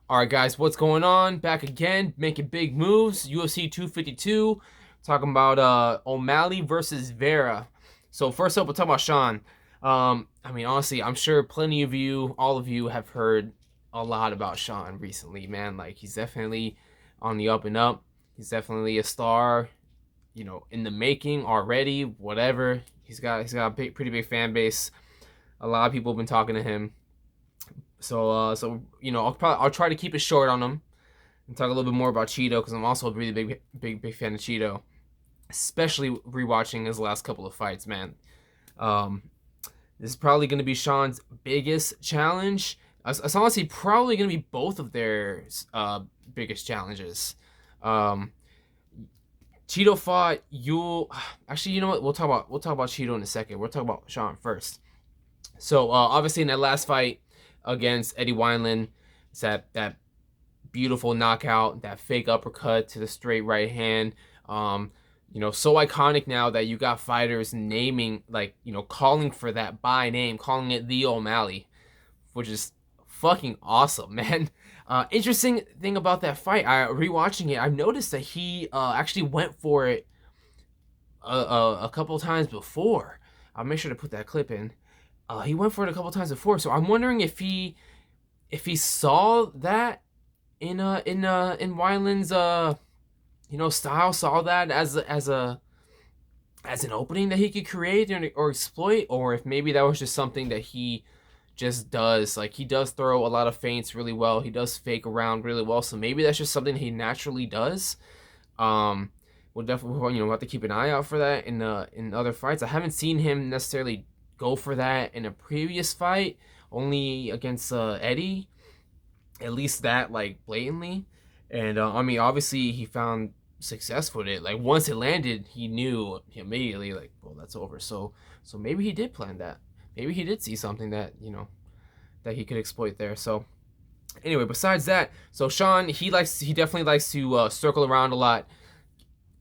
All right, guys, what's going on? Back again, making big moves. UFC 252, talking about O'Malley versus Vera. So first up, we'll talk about Sean. Honestly, I'm sure plenty of you, all of you, have heard a lot about Sean recently, man. Like he's definitely on the up and up. He's definitely a star, in the making already. Whatever. He's got a pretty big fan base. A lot of people have been talking to him. So I'll try to keep it short on him and talk a little bit more about Cheeto because I'm also a really big fan of Cheeto, especially rewatching his last couple of fights, man. Um, this is probably going to be Sean's biggest challenge. It's honestly probably going to be both of their biggest challenges. Um, Cheeto fought Yul. Actually, you know what? We'll talk about Cheeto in a second. We'll talk about Sean first. So obviously in that last fight against Eddie Wineland, it's that beautiful knockout, that fake uppercut to the straight right hand. So iconic now that you got fighters naming, calling for that by name, calling it the O'Malley, which is fucking awesome, man. Interesting thing about that fight, rewatching it, I've noticed that he actually went for it a couple times before. I'll make sure to put that clip in. He went for it a couple times before, so I'm wondering if he saw that in Wineland's style, saw that as an opening that he could create or exploit, or if maybe that was just something that he just does. Like he does throw a lot of feints really well. He does fake around really well, so maybe that's just something he naturally does. We'll definitely have to keep an eye out for that in other fights. I haven't seen him necessarily go for that in a previous fight, only against Eddie, at least that blatantly. And obviously he found success with it. Like once it landed, he knew immediately, well, that's over. So maybe he did plan that. Maybe he did see something that that he could exploit there. So anyway, besides that, so Sean, he definitely likes to circle around a lot,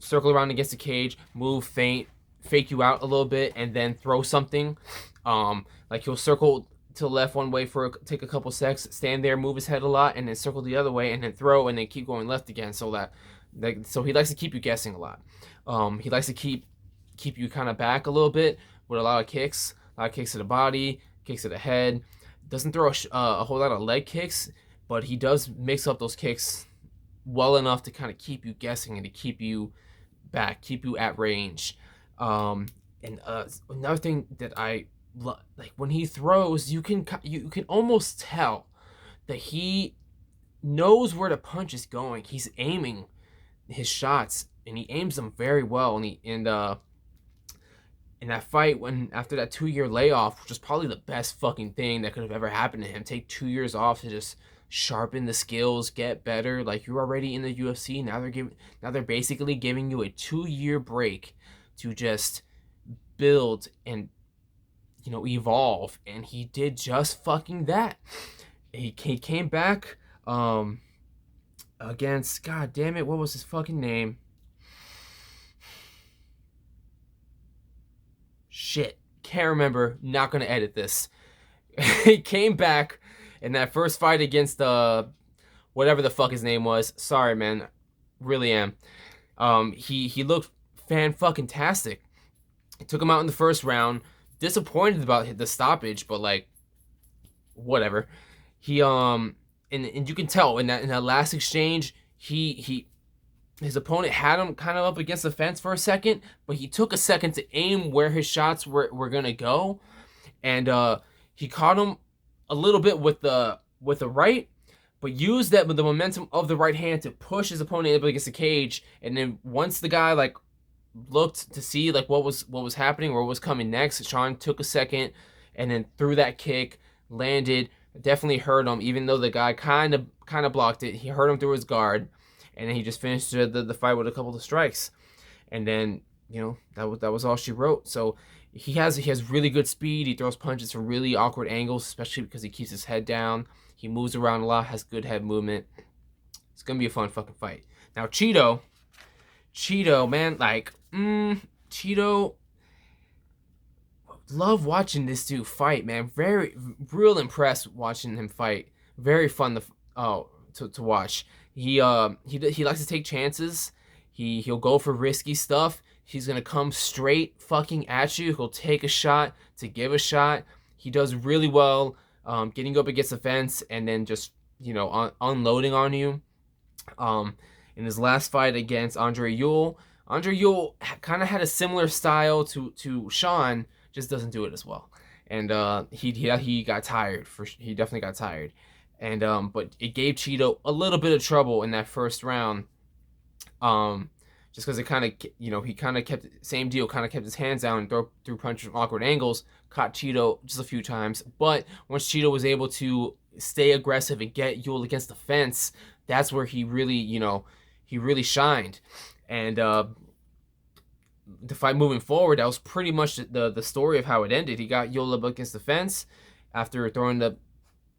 circle around against the cage, move, feint, fake you out a little bit, and then throw something. He'll circle to the left one way take a couple secs, stand there, move his head a lot, and then circle the other way, and then throw, and then keep going left again. So he likes to keep you guessing a lot. He likes to keep you kind of back a little bit with a lot of kicks to the body, kicks to the head. Doesn't throw a whole lot of leg kicks, but he does mix up those kicks well enough to kind of keep you guessing and to keep you back, keep you at range. Another thing that I like, when he throws, you can almost tell that he knows where the punch is going. He's aiming his shots, and he aims them very well. And in that fight, when after that 2-year layoff, which was probably the best fucking thing that could have ever happened to him, take 2 years off to just sharpen the skills, get better. Like, you're already in the UFC now. They're basically giving you a 2-year break to just build and evolve, and he did just fucking that. He came back against, god damn it, what was his fucking name? Shit, can't remember. Not gonna edit this. He came back in that first fight against whatever the fuck his name was. Sorry, man, really am. He looked fan-fucking-tastic. Took him out in the first round. Disappointed about the stoppage, but whatever. He and you can tell in that last exchange, his opponent had him kind of up against the fence for a second, but he took a second to aim where his shots were gonna go, and he caught him a little bit with the right, but used that with the momentum of the right hand to push his opponent up against the cage, and then once the guy looked to see what was happening or what was coming next, Sean took a second and then threw that kick, landed, definitely hurt him, even though the guy kind of blocked it. He hurt him through his guard, and then he just finished the fight with a couple of strikes, and then that was all she wrote. So he has really good speed. He throws punches from really awkward angles, especially because he keeps his head down. He moves around a lot, has good head movement. It's gonna be a fun fucking fight. Now Cheeto, man, Cheeto, love watching this dude fight, man. Real impressed watching him fight. Very fun to to watch. He likes to take chances. He'll go for risky stuff. He's gonna come straight fucking at you. He'll take a shot to give a shot. He does really well getting up against the fence and then just unloading on you. In his last fight against Andre Ewell kind of had a similar style to Sean, just doesn't do it as well. And he got tired. He definitely got tired. And but it gave Cheeto a little bit of trouble in that first round. Just because it kind of, he kind of kept same deal, kind of kept his hands down and threw punches from awkward angles, caught Cheeto just a few times. But once Cheeto was able to stay aggressive and get Ewell against the fence, that's where he really shined. And the fight moving forward, that was pretty much the story of how it ended. He got Ewell up against the fence after throwing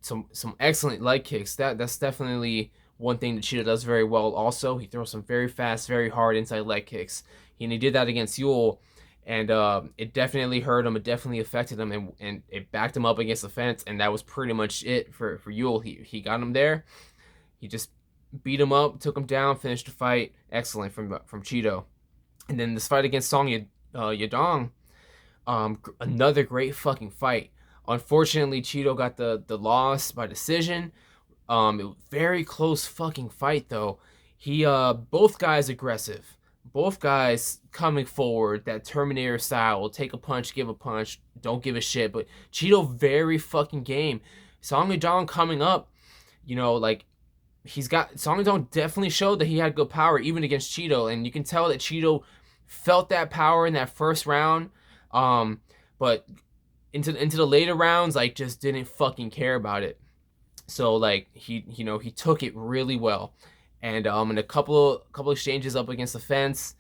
some excellent leg kicks. That's definitely one thing that Cheeto does very well also. He throws some very fast, very hard inside leg kicks. And he did that against Ewell, and it definitely hurt him. It definitely affected him, and it backed him up against the fence, and that was pretty much it for Ewell. He got him there. He just beat him up, took him down, finished the fight. Excellent from Cheeto. And then this fight against Song Yadong, another great fucking fight. Unfortunately, Cheeto got the loss by decision. It was very close fucking fight though. Both guys aggressive. Both guys coming forward, that Terminator style, will take a punch, give a punch, don't give a shit. But Cheeto very fucking game. Song Yadong coming up, Song Yadong definitely showed that he had good power even against Cheeto, and you can tell that Cheeto felt that power in that first round. But into the later rounds, just didn't fucking care about it. So he took it really well, and in a couple exchanges up against the fence,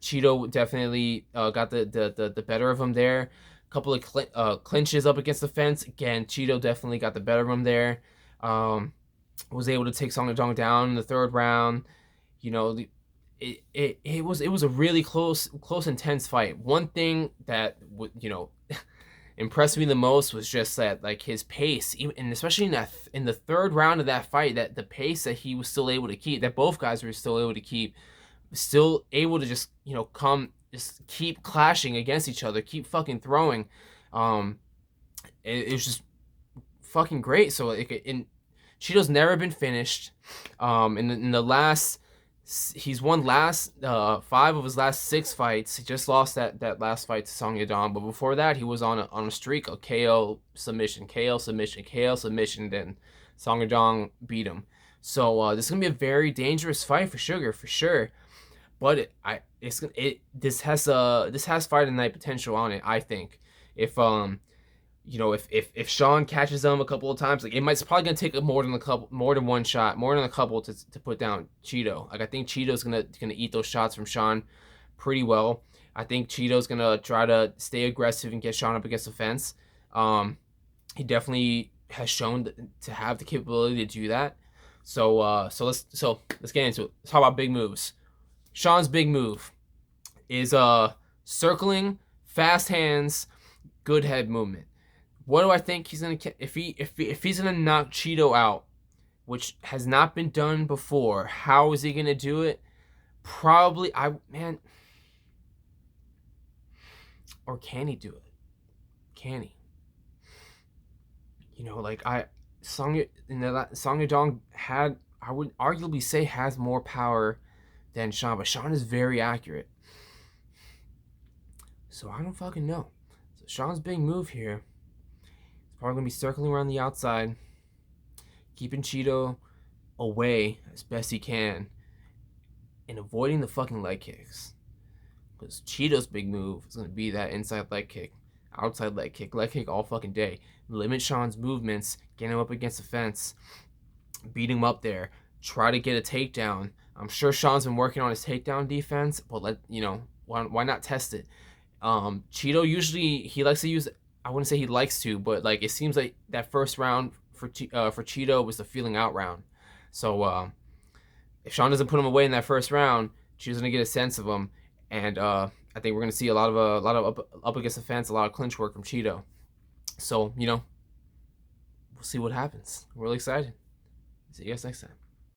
Cheeto definitely got the better of him there. A couple of clinches up against the fence, again Cheeto definitely got the better of him there. Was able to take Song Yadong down in the third round. It was a really close intense fight. One thing that impressed me the most was just that his pace, and especially in the third round of that fight, that the pace that he was still able to keep, that both guys were still able to keep, still able to just just keep clashing against each other, keep fucking throwing. It was just fucking great. So Cheeto's never been finished. In the last, he's won 5 of his last 6 fights. He just lost that last fight to Song Yadong, but before that he was on a streak of KO submission, KO submission, KO submission. Then Song Yadong beat him. So this is gonna be a very dangerous fight for Sugar, for sure. But this has fight of the night potential on it. I think if Sean catches him a couple of times, it's probably gonna take more than one shot, more than a couple to put down Cheeto. I think Cheeto's gonna eat those shots from Sean pretty well. I think Cheeto's gonna try to stay aggressive and get Sean up against the fence. He definitely has shown to have the capability to do that. So let's get into it. Let's talk about big moves. Sean's big move is circling, fast hands, good head movement. What do I think he's gonna if he's gonna knock Cheeto out, which has not been done before? How is he gonna do it? Probably or can he do it? Can he? Song Yadong I would arguably say has more power than Sean, but Sean is very accurate. So I don't fucking know. So Sean's big move here is probably gonna be circling around the outside, keeping Cheeto away as best he can, and avoiding the fucking leg kicks. Because Cheeto's big move is gonna be that inside leg kick, outside leg kick all fucking day. Limit Sean's movements, get him up against the fence, beat him up there, try to get a takedown. I'm sure Sean's been working on his takedown defense, but why not test it? Cheeto usually, he likes to use, I wouldn't say he likes to, but it seems like that first round for Cheeto was the feeling out round. So if Sean doesn't put him away in that first round, Cheeto's gonna get a sense of him, and I think we're gonna see a lot of up against the fence, a lot of clinch work from Cheeto. So we'll see what happens. I'm really excited. See you guys next time.